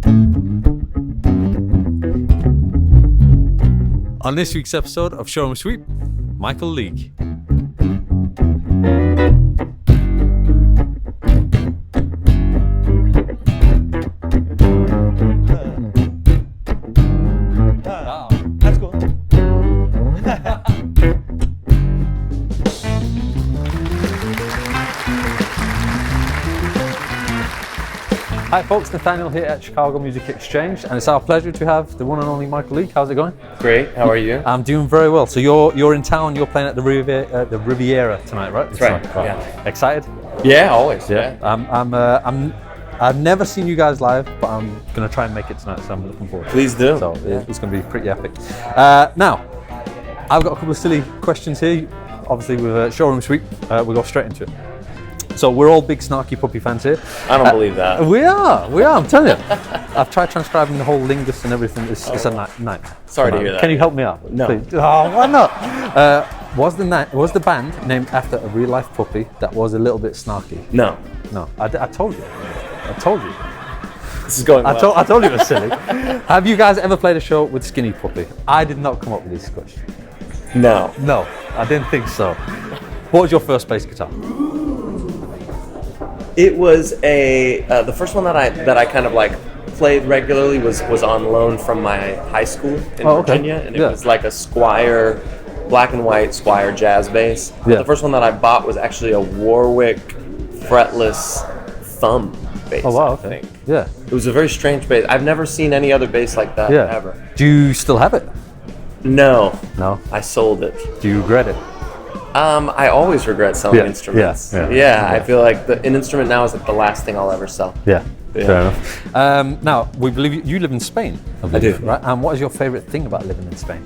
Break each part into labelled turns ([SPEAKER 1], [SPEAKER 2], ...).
[SPEAKER 1] On this week's episode of Showroom Sweep, Michael League.
[SPEAKER 2] That's cool.
[SPEAKER 1] Hi folks, Nathaniel here at Chicago Music Exchange, and it's our pleasure to have the one and only Michael League. How's it going?
[SPEAKER 2] Great. How are you?
[SPEAKER 1] I'm doing very well. So you're in town. You're playing at the Riviera tonight, right?
[SPEAKER 2] That's right. Yeah.
[SPEAKER 1] Excited?
[SPEAKER 2] Yeah, always. Yeah.
[SPEAKER 1] I've never seen you guys live, but I'm gonna try and make it tonight, so I'm looking forward to it.
[SPEAKER 2] Please do.
[SPEAKER 1] So it's gonna be pretty epic. Now, I've got a couple of silly questions here. Obviously, with Showroom Sweep, we'll go straight into it. So we're all big Snarky Puppy fans here.
[SPEAKER 2] I don't believe that.
[SPEAKER 1] We are, I'm telling you. I've tried transcribing the whole lingus and everything. It's a nightmare.
[SPEAKER 2] Sorry to hear that.
[SPEAKER 1] Can you help me out?
[SPEAKER 2] No.
[SPEAKER 1] Please? Oh, why not? Was the band named after a real life puppy that was a little bit snarky?
[SPEAKER 2] No.
[SPEAKER 1] No, I told you. I told you.
[SPEAKER 2] This is going well.
[SPEAKER 1] I told you it was silly. Have you guys ever played a show with Skinny Puppy? I did not come up with this question.
[SPEAKER 2] No.
[SPEAKER 1] No, I didn't think so. What was your first bass guitar?
[SPEAKER 2] It was the first one that I kind of like played regularly was on loan from my high school in Virginia, and it was like a Squier, black and white Squier jazz bass. But the first one that I bought was actually a Warwick fretless thumb bass.
[SPEAKER 1] Oh wow,
[SPEAKER 2] I think.
[SPEAKER 1] Yeah.
[SPEAKER 2] It was a very strange bass. I've never seen any other bass like that ever.
[SPEAKER 1] Do you still have it?
[SPEAKER 2] No.
[SPEAKER 1] No.
[SPEAKER 2] I sold it.
[SPEAKER 1] Do you regret it?
[SPEAKER 2] I always regret selling instruments. Yeah, I feel like an instrument now is like the last thing I'll ever sell.
[SPEAKER 1] Yeah. Fair enough. Now, we believe you live in Spain.
[SPEAKER 2] I do.
[SPEAKER 1] Right? And what is your favorite thing about living in Spain?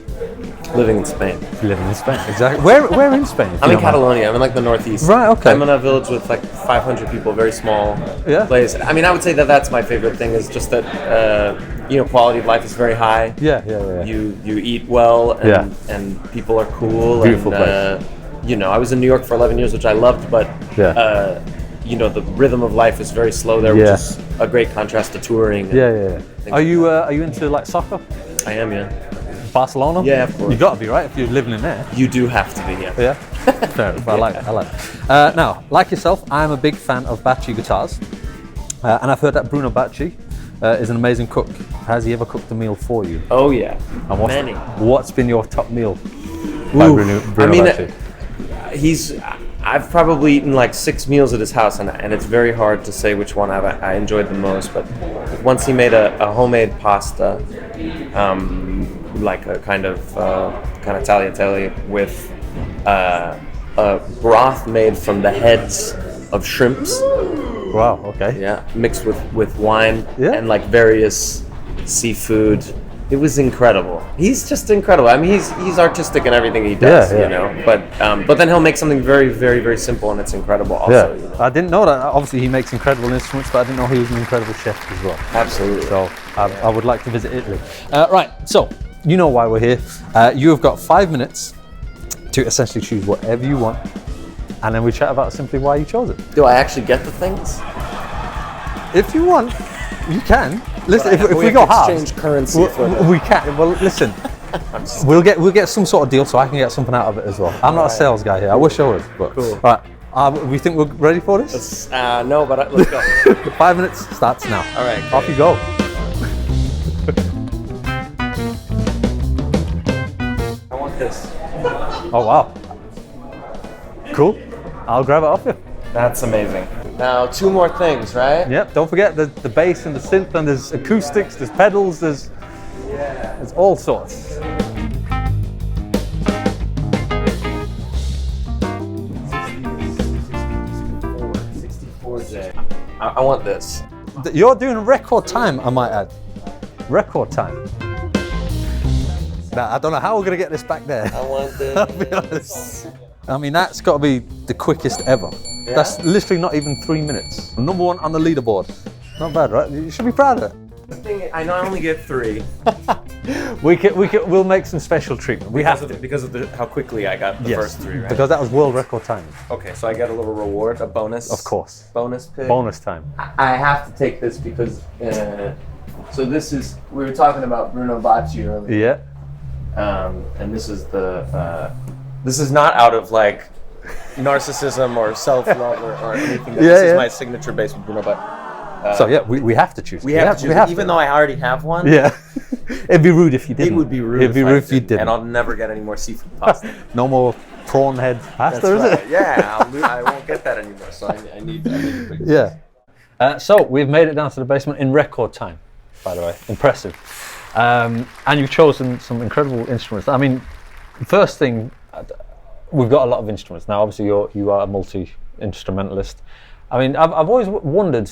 [SPEAKER 2] Living in Spain.
[SPEAKER 1] Living in Spain, exactly. Where in Spain?
[SPEAKER 2] I'm in Catalonia. I'm in like the northeast.
[SPEAKER 1] Right, okay.
[SPEAKER 2] I'm in a village with like 500 people, very small place. I mean, I would say that that's my favorite thing is just that, quality of life is very high.
[SPEAKER 1] Yeah.
[SPEAKER 2] You eat well and people are cool.
[SPEAKER 1] Beautiful place.
[SPEAKER 2] I was in New York for 11 years, which I loved, but the rhythm of life is very slow there, which is a great contrast to touring.
[SPEAKER 1] Yeah. Are you into like soccer?
[SPEAKER 2] I am, yeah.
[SPEAKER 1] Barcelona?
[SPEAKER 2] Yeah, of course.
[SPEAKER 1] You've got to be, right, if you're living in there.
[SPEAKER 2] You do have to be, yeah.
[SPEAKER 1] Yeah? Fair enough, I like it. Now, like yourself, I'm a big fan of Bacci guitars, and I've heard that Bruno Bacci is an amazing cook. Has he ever cooked a meal for you?
[SPEAKER 2] Oh, yeah.
[SPEAKER 1] And
[SPEAKER 2] Many.
[SPEAKER 1] What's been your top meal by Bruno Bacci?
[SPEAKER 2] I've probably eaten like 6 meals at his house, and it's very hard to say which one I enjoyed the most. But once he made a homemade pasta, like a kind of tagliatelle with a broth made from the heads of shrimps.
[SPEAKER 1] Wow. Okay.
[SPEAKER 2] Yeah, mixed with wine and like various seafood. It was incredible. He's just incredible. I mean, he's artistic in everything he does, But then he'll make something very, very, very simple, and it's incredible. Also,
[SPEAKER 1] I didn't know that. Obviously, he makes incredible instruments, but I didn't know he was an incredible chef as well.
[SPEAKER 2] Absolutely.
[SPEAKER 1] So I would like to visit Italy. Right. So you know why we're here. You have got 5 minutes to essentially choose whatever you want, and then we chat about simply why you chose it.
[SPEAKER 2] Do I actually get the things?
[SPEAKER 1] If you want, you can. Listen, if we
[SPEAKER 2] go
[SPEAKER 1] exchange
[SPEAKER 2] currency,
[SPEAKER 1] we can. Well, listen, we'll get some sort of deal so I can get something out of it as well. I'm not a sales guy here. I wish I was, but
[SPEAKER 2] cool.
[SPEAKER 1] Right. We think we're ready for this?
[SPEAKER 2] No, but let's go.
[SPEAKER 1] 5 minutes starts now.
[SPEAKER 2] All right.
[SPEAKER 1] Off you go.
[SPEAKER 2] I want this.
[SPEAKER 1] Oh wow. Cool. I'll grab it off you.
[SPEAKER 2] That's amazing. Now 2 more things, right?
[SPEAKER 1] Yep. Don't forget the bass and the synth, and there's acoustics, there's pedals, there's all sorts.
[SPEAKER 2] I want this.
[SPEAKER 1] You're doing record time, I might add. Record time. Now, I don't know how we're gonna get this back there.
[SPEAKER 2] I want this.
[SPEAKER 1] I'll be honest. I mean, that's got to be the quickest ever. Yeah. That's literally not even 3 minutes. #1 on the leaderboard. Not bad, right? You should be proud of it.
[SPEAKER 2] The thing is, I not only get 3.
[SPEAKER 1] We'll make some special treatment.
[SPEAKER 2] Because of how quickly I got the first 3, right?
[SPEAKER 1] Because that was world record time.
[SPEAKER 2] Okay, so I get a little reward, a bonus.
[SPEAKER 1] Of course.
[SPEAKER 2] Bonus pick.
[SPEAKER 1] Bonus time.
[SPEAKER 2] I have to take this because So this is, we were talking about Bruno Bacci earlier.
[SPEAKER 1] Yeah.
[SPEAKER 2] And this is this is not out of like narcissism or self-love or anything. This is my signature bass with Bruno Bacci.
[SPEAKER 1] So yeah, we have to choose.
[SPEAKER 2] We have to choose, even though I already have one.
[SPEAKER 1] Yeah. It'd be rude if you didn't.
[SPEAKER 2] It would be rude.
[SPEAKER 1] It'd be rude if you didn't.
[SPEAKER 2] And I'll never get any more seafood pasta.
[SPEAKER 1] No more prawn head pasta,
[SPEAKER 2] That's
[SPEAKER 1] is
[SPEAKER 2] right.
[SPEAKER 1] it?
[SPEAKER 2] Yeah, I won't get that anymore. So I need to bring
[SPEAKER 1] Yeah. So we've made it down to the basement in record time, by the way. Impressive. And you've chosen some incredible instruments. I mean, first thing, we've got a lot of instruments. Now, obviously, you are a multi-instrumentalist. I mean, I've always wondered,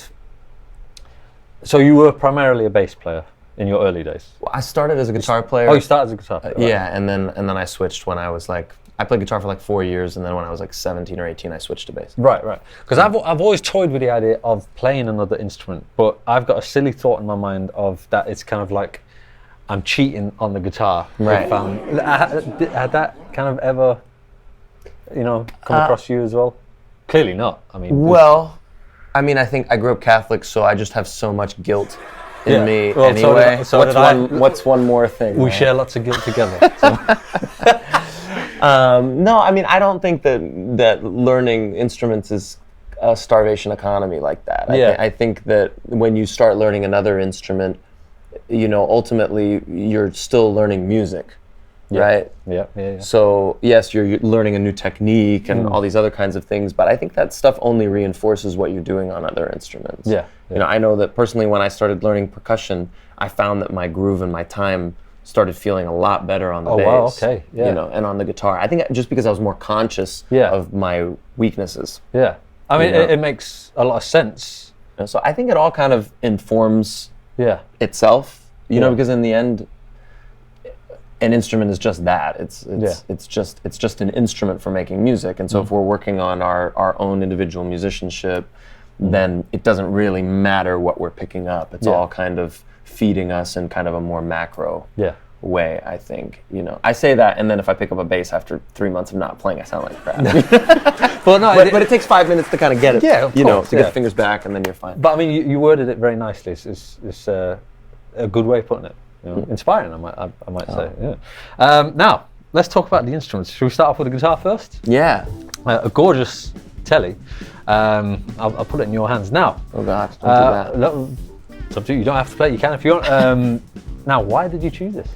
[SPEAKER 1] so you were primarily a bass player in your early days?
[SPEAKER 2] Well, I started as a guitar player.
[SPEAKER 1] Oh, you started as a guitar player? Right.
[SPEAKER 2] Yeah, and then I switched when I was like, I played guitar for like 4 years, and then when I was like 17 or 18, I switched to bass.
[SPEAKER 1] Right. Because I've always toyed with the idea of playing another instrument, but I've got a silly thought in my mind of that it's kind of like I'm cheating on the guitar.
[SPEAKER 2] Right.
[SPEAKER 1] Had that kind of ever, come across you as well? Clearly not. I mean.
[SPEAKER 2] Well, I mean, I think I grew up Catholic, so I just have so much guilt in me anyway. What's one more thing?
[SPEAKER 1] We share lots of guilt together. So.
[SPEAKER 2] No, I mean, I don't think that learning instruments is a starvation economy like that. I think that when you start learning another instrument, ultimately you're still learning music, right?
[SPEAKER 1] Yeah.
[SPEAKER 2] So yes, you're learning a new technique and all these other kinds of things, but I think that stuff only reinforces what you're doing on other instruments.
[SPEAKER 1] Yeah.
[SPEAKER 2] I know that personally when I started learning percussion, I found that my groove and my time started feeling a lot better on the bass.
[SPEAKER 1] Oh wow, okay. Yeah.
[SPEAKER 2] And on the guitar. I think just because I was more conscious of my weaknesses.
[SPEAKER 1] Yeah. I mean, it makes a lot of sense.
[SPEAKER 2] So I think it all kind of informs itself, because in the end, an instrument is just that. It's just an instrument for making music. And so if we're working on our own individual musicianship, then it doesn't really matter what we're picking up. It's all kind of feeding us in kind of a more macro way, I think. I say that, and then if I pick up a bass after 3 months of not playing, I sound like crap.
[SPEAKER 1] Well, no,
[SPEAKER 2] but it takes 5 minutes to kind of get it.
[SPEAKER 1] Yeah, of course,
[SPEAKER 2] to get the fingers back, and then you're fine.
[SPEAKER 1] But I mean, you worded it very nicely. It's a good way of putting it. Inspiring, I might say. Yeah. Now, let's talk about the instruments. Should we start off with the guitar first?
[SPEAKER 2] Yeah.
[SPEAKER 1] A gorgeous Tele. I'll put it in your hands now.
[SPEAKER 2] Oh God, don't do that.
[SPEAKER 1] It's up to you. You don't have to play. You can if you want. Now, why did you choose this?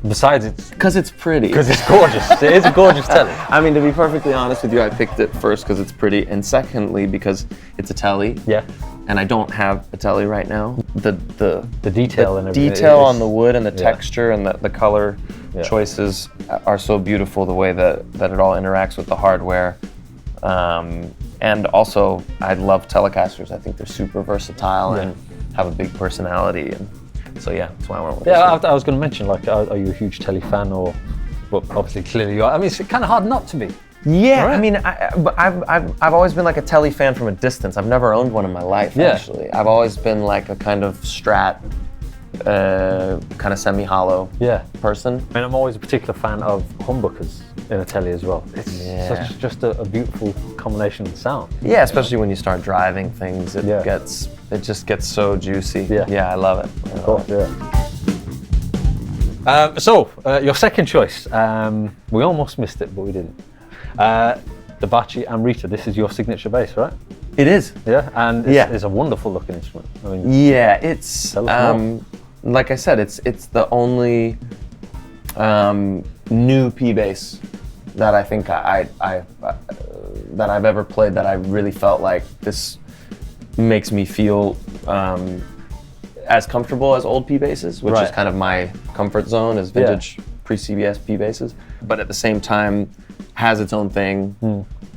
[SPEAKER 1] Besides, it's
[SPEAKER 2] because it's pretty.
[SPEAKER 1] Because it's gorgeous. It is a gorgeous Tele.
[SPEAKER 2] I mean, to be perfectly honest with you, I picked it first because it's pretty, and secondly because it's a Tele.
[SPEAKER 1] Yeah.
[SPEAKER 2] And I don't have a Tele right now. The
[SPEAKER 1] detail and everything.
[SPEAKER 2] Detail on the wood and the texture and the color choices are so beautiful. The way that it all interacts with the hardware. And also, I love Telecasters. I think they're super versatile and have a big personality. And so that's why I went with this one.
[SPEAKER 1] I was going to mention, like, are you a huge Tele fan or? Well, obviously, clearly you are. I mean, it's kind of hard not to be.
[SPEAKER 2] Yeah, right? I mean, I've always been like a Tele fan from a distance. I've never owned one in my life, actually. I've always been like a kind of Strat, kind of semi-hollow person.
[SPEAKER 1] I mean, I'm always a particular fan of humbuckers in a Tele as well. It's just a beautiful combination of sound.
[SPEAKER 2] Yeah, especially when you start driving things, it just gets so juicy. Yeah, I love it.
[SPEAKER 1] Of course, So, your second choice, we almost missed it, but we didn't. The Bacci Amrita, this is your signature bass, right?
[SPEAKER 2] It is.
[SPEAKER 1] Yeah, and it's a wonderful looking instrument. I mean,
[SPEAKER 2] it's like I said, it's the only new P bass that I think that I've ever played that I really felt like this makes me feel as comfortable as old P basses, which is kind of my comfort zone, is vintage pre-CBS P basses, but at the same time has its own thing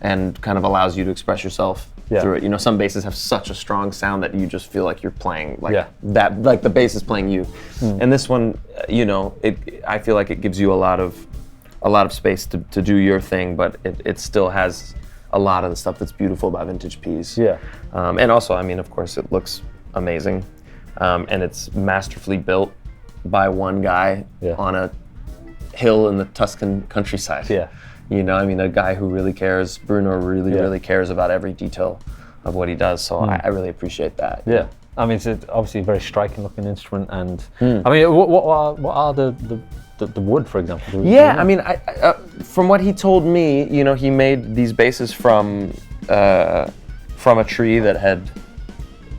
[SPEAKER 2] and kind of allows you to express yourself through it. Some basses have such a strong sound that you just feel like you're playing that, like the bass is playing you. And this one, I feel like it gives you a lot of space to do your thing, but it still has a lot of the stuff that's beautiful about vintage Ps. And also, I mean, of course, it looks amazing, and it's masterfully built by one guy on a hill in the Tuscan countryside. I mean, a guy who really cares. Bruno really cares about every detail of what he does. So I really appreciate that.
[SPEAKER 1] Yeah. I mean, it's obviously a very striking looking instrument, and I mean, what are the wood, for example?
[SPEAKER 2] Yeah, I mean, from what he told me, you know, he made these basses from a tree that had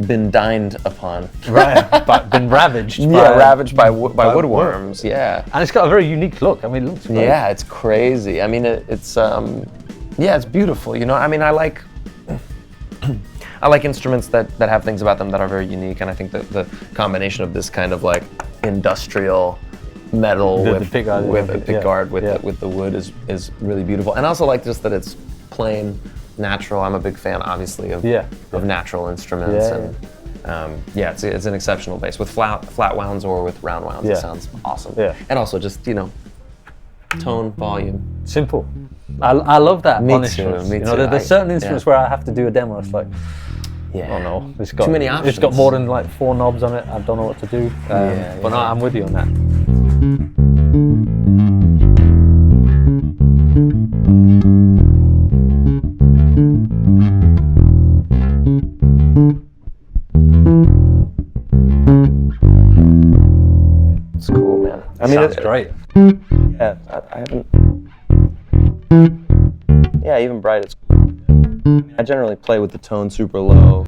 [SPEAKER 2] been dined upon.
[SPEAKER 1] Right, but been ravaged.
[SPEAKER 2] Ravaged by woodworms. Yeah,
[SPEAKER 1] and it's got a very unique look. I mean, it looks great.
[SPEAKER 2] Yeah, it's crazy. I mean, it's it's beautiful. You know, I mean, I like instruments that have things about them that are very unique, and I think that the combination of this kind of like industrial metal with a pickguard with the wood is really beautiful. And I also like just that it's plain, natural. I'm a big fan, obviously, of natural instruments, and it's an exceptional bass with flat wounds or with round wounds. It sounds awesome. Yeah, and also just tone, volume,
[SPEAKER 1] simple. I love that.
[SPEAKER 2] Me
[SPEAKER 1] on
[SPEAKER 2] too.
[SPEAKER 1] instruments.
[SPEAKER 2] Me
[SPEAKER 1] you know,
[SPEAKER 2] too.
[SPEAKER 1] there's certain instruments where I have to do a demo. It's like, oh no, it's got
[SPEAKER 2] too many options.
[SPEAKER 1] It's got more than like 4 knobs on it. I don't know what to do. But no, I'm with you on that.
[SPEAKER 2] It's cool, man. I mean,
[SPEAKER 1] sounds great.
[SPEAKER 2] Yeah, I haven't. Yeah, even bright. It's. I generally play with the tone super low.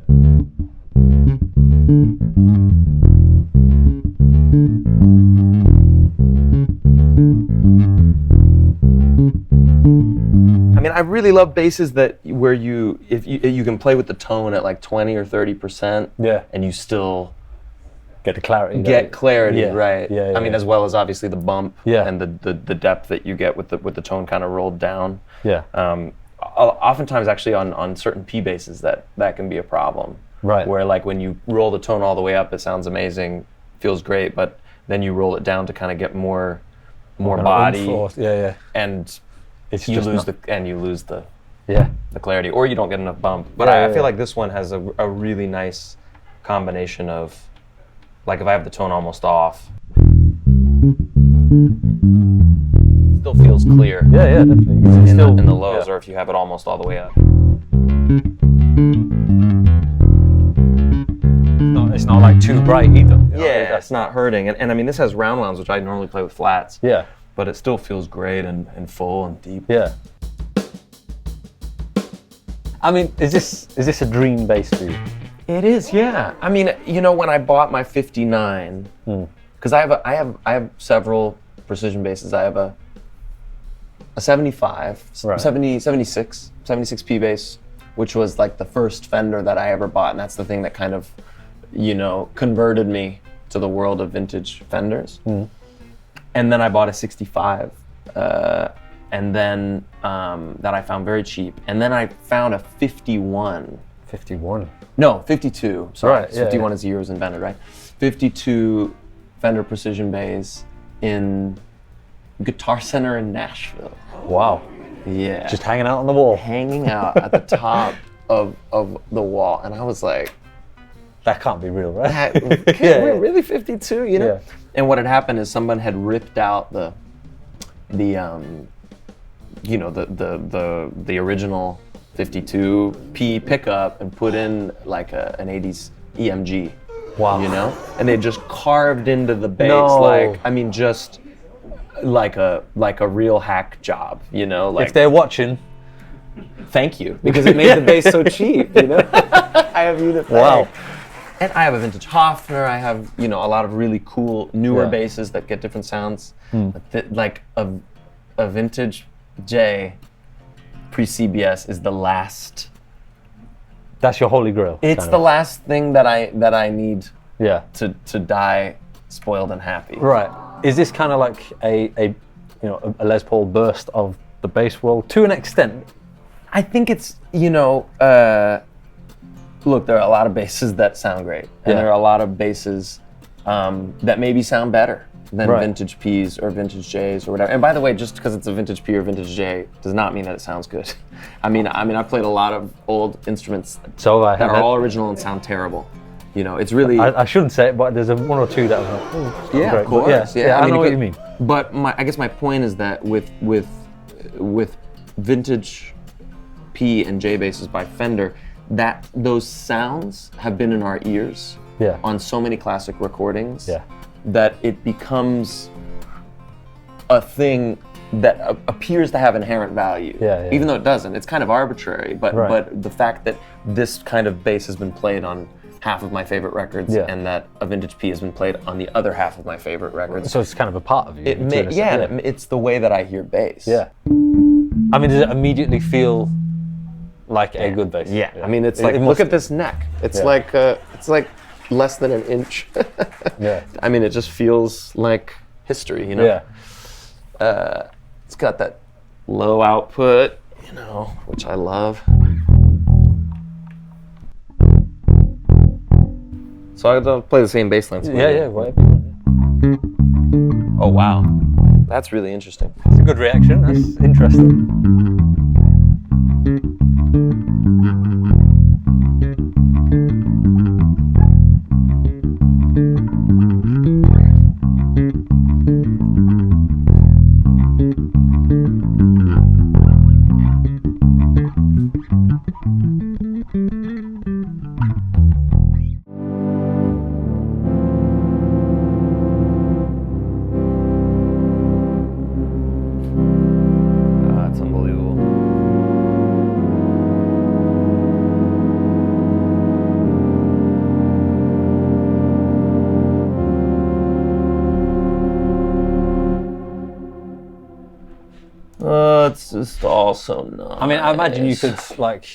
[SPEAKER 2] I mean, I really love basses where you can play with the tone at like 20 or 30%.
[SPEAKER 1] Yeah.
[SPEAKER 2] And you still
[SPEAKER 1] get the clarity.
[SPEAKER 2] Right?
[SPEAKER 1] Yeah.
[SPEAKER 2] I mean, as well as obviously the bump.
[SPEAKER 1] Yeah.
[SPEAKER 2] And the depth that you get with the tone kind of rolled down.
[SPEAKER 1] Yeah.
[SPEAKER 2] Oftentimes, actually, on certain P basses, that can be a problem.
[SPEAKER 1] Right.
[SPEAKER 2] Where like when you roll the tone all the way up, it sounds amazing, feels great, but then you roll it down to kind of get more body. And you lose the clarity, or you don't get enough bump. But I feel like this one has a really nice combination of, like, if I have the tone almost off, still feels clear.
[SPEAKER 1] Yeah, definitely.
[SPEAKER 2] In the lows, or if you have it almost all the way up.
[SPEAKER 1] It's not like too bright either.
[SPEAKER 2] It's not hurting. And I mean, this has round wounds, which I normally play with flats.
[SPEAKER 1] Yeah.
[SPEAKER 2] But it still feels great and full and deep.
[SPEAKER 1] Yeah. I mean, is this a dream bass for you?
[SPEAKER 2] It is, yeah. I mean, when I bought my 59, because I have several precision basses. I have a 75, 76 P bass, which was like the first Fender that I ever bought, and that's the thing that kind of, converted me to the world of vintage Fenders. And then I bought a 65, and then that I found very cheap. And then I found a 51.
[SPEAKER 1] 51?
[SPEAKER 2] No, 52. Sorry,
[SPEAKER 1] right,
[SPEAKER 2] 51 is the year it was invented, right? 52 Fender Precision bass in Guitar Center in Nashville.
[SPEAKER 1] Wow.
[SPEAKER 2] Yeah.
[SPEAKER 1] Just hanging out on the wall.
[SPEAKER 2] Hanging out at the top of the wall. And I was like,
[SPEAKER 1] that can't be real, right?
[SPEAKER 2] We're really 52,
[SPEAKER 1] Yeah.
[SPEAKER 2] And what had happened is someone had ripped out the original 52P pickup and put in like an 80s EMG.
[SPEAKER 1] Wow.
[SPEAKER 2] And they just carved into the bass, just like a real hack job, Like,
[SPEAKER 1] if they're watching,
[SPEAKER 2] thank you, because it made the bass so cheap, I have you to thank.
[SPEAKER 1] Wow.
[SPEAKER 2] And I have a vintage Hofner. I have, a lot of really cool newer basses that get different sounds. Like a vintage J pre-CBS is the last.
[SPEAKER 1] That's your holy grail.
[SPEAKER 2] It's the last thing that I need.
[SPEAKER 1] Yeah.
[SPEAKER 2] To die spoiled and happy.
[SPEAKER 1] Right. Is this kind of like a Les Paul burst of the bass world to an extent?
[SPEAKER 2] I think it's look, there are a lot of basses that sound great, and there are a lot of basses that maybe sound better than vintage Ps or vintage Js or whatever. And by the way, just because it's a vintage P or vintage J does not mean that it sounds good. I mean, I've played a lot of old instruments that are all original and sound terrible. It's really.
[SPEAKER 1] I shouldn't say it, but there's one or two that are like,
[SPEAKER 2] yeah,
[SPEAKER 1] great.
[SPEAKER 2] of course.
[SPEAKER 1] Yeah, I know what you mean.
[SPEAKER 2] But I guess my point is that with vintage P and J basses by Fender, that those sounds have been in our ears on so many classic recordings
[SPEAKER 1] Yeah.
[SPEAKER 2] that it becomes a thing that appears to have inherent value, even though it doesn't. It's kind of arbitrary, but the fact that this kind of bass has been played on half of my favorite records, and that a vintage P has been played on the other half of my favorite records.
[SPEAKER 1] So it's kind of a part of you.
[SPEAKER 2] It's the way that I hear bass.
[SPEAKER 1] Yeah. I mean, does it immediately feel like a good bass?
[SPEAKER 2] Yeah. I mean, it's like, look at this neck. It's like less than an inch.
[SPEAKER 1] Yeah.
[SPEAKER 2] I mean, it just feels like history, you know?
[SPEAKER 1] Yeah.
[SPEAKER 2] It's got that low output, you know, which I love. So I'll play the same bass lines.
[SPEAKER 1] Yeah, whatever you want.
[SPEAKER 2] Oh, wow. That's really interesting.
[SPEAKER 1] It's a good reaction. That's interesting.
[SPEAKER 2] That's unbelievable. It's just all so nice.
[SPEAKER 1] I mean, I imagine you could, like,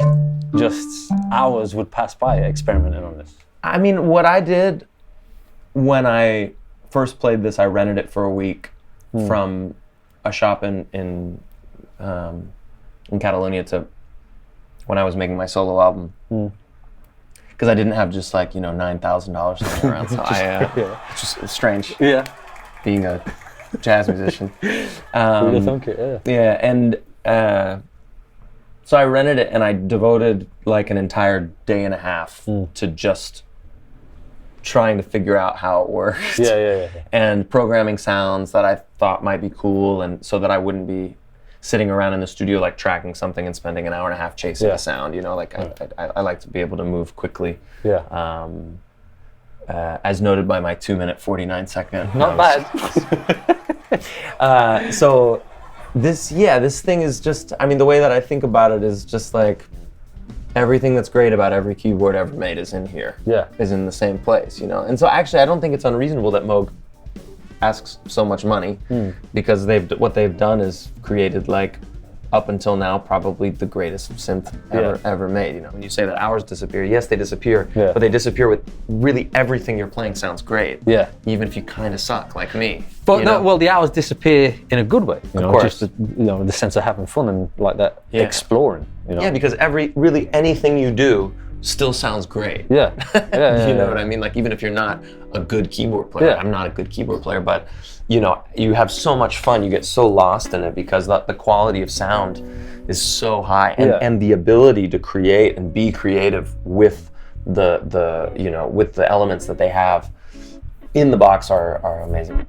[SPEAKER 1] just hours would pass by experimenting on this.
[SPEAKER 2] I mean, what I did when I first played this, I rented it for a week from a shop in Catalonia to when I was making my solo album. Because I didn't have just like, you know, $9,000 lying around. So it's just strange.
[SPEAKER 1] Yeah.
[SPEAKER 2] Being a jazz musician. And so I rented it and I devoted like an entire day and a half to just trying to figure out how it worked. And programming sounds that I thought might be cool, and so that I wouldn't be sitting around in the studio like tracking something and spending an hour and a half chasing a sound, you know, like I like to be able to move quickly. As noted by my 2-minute 49-second.
[SPEAKER 1] Not bad.
[SPEAKER 2] So this thing is just, I mean, the way that I think about it is just like everything that's great about every keyboard ever made is in here. Is in the same place, you know. And so actually I don't think it's unreasonable that Moog asks so much money, because what they've done is created, like, up until now, probably the greatest synth ever made. You know, when you say that hours disappear, yes, they disappear, but they disappear with really everything you're playing sounds great. Even if you kind of suck, like me.
[SPEAKER 1] But no, well, the hours disappear in a good way. You know,
[SPEAKER 2] of course.
[SPEAKER 1] Just the sense of having fun and like that exploring. You know?
[SPEAKER 2] Yeah, because really anything you do still sounds great. You know what I mean? Like, even if you're not a good keyboard player, I'm not a good keyboard player, but you know, you have so much fun, you get so lost in it because the quality of sound is so high, and the ability to create and be creative with the you know, with the elements that they have in the box are amazing.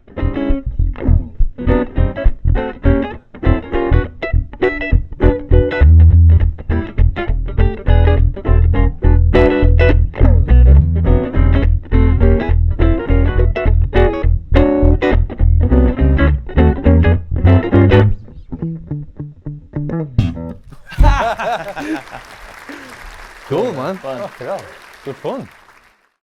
[SPEAKER 1] Cool, man. Fun. Good fun.